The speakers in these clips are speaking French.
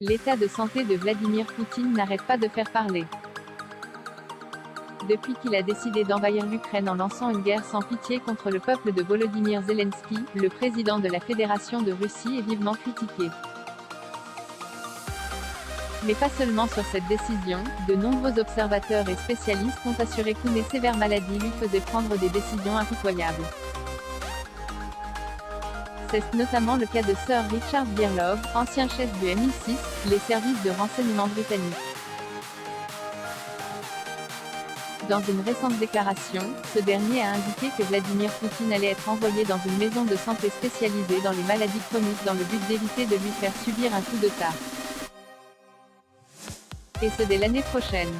L'état de santé de Vladimir Poutine n'arrête pas de faire parler. Depuis qu'il a décidé d'envahir l'Ukraine en lançant une guerre sans pitié contre le peuple de Volodymyr Zelensky, le président de la Fédération de Russie est vivement critiqué. Mais pas seulement sur cette décision, de nombreux observateurs et spécialistes ont assuré qu'une sévère maladie lui faisait prendre des décisions impitoyables. C'est notamment le cas de Sir Richard Birlov, ancien chef du MI6, les services de renseignement britanniques. Dans une récente déclaration, ce dernier a indiqué que Vladimir Poutine allait être envoyé dans une maison de santé spécialisée dans les maladies chroniques dans le but d'éviter de lui faire subir un coup d'État. Et ce dès l'année prochaine.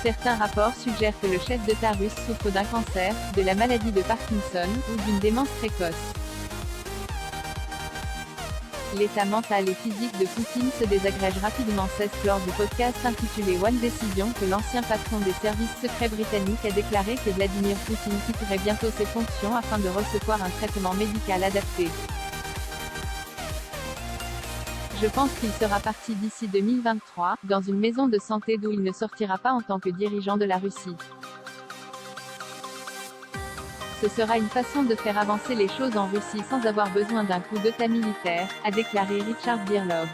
Certains rapports suggèrent que le chef d'État russe souffre d'un cancer, de la maladie de Parkinson, ou d'une démence précoce. L'état mental et physique de Poutine se désagrège rapidement. C'est lors du podcast intitulé One Decision que l'ancien patron des services secrets britanniques a déclaré que Vladimir Poutine quitterait bientôt ses fonctions afin de recevoir un traitement médical adapté. Je pense qu'il sera parti d'ici 2023, dans une maison de santé d'où il ne sortira pas en tant que dirigeant de la Russie. Ce sera une façon de faire avancer les choses en Russie sans avoir besoin d'un coup d'État militaire, a déclaré Richard Birlov.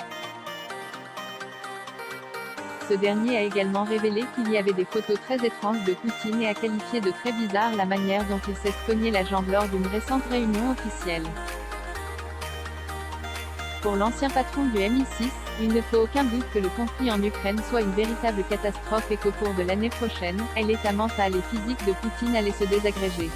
Ce dernier a également révélé qu'il y avait des photos très étranges de Poutine et a qualifié de très bizarre la manière dont il s'est cogné la jambe lors d'une récente réunion officielle. Pour l'ancien patron du MI6, il ne fait aucun doute que le conflit en Ukraine soit une véritable catastrophe et qu'au cours de l'année prochaine, l'état mental et physique de Poutine allait se désagréger.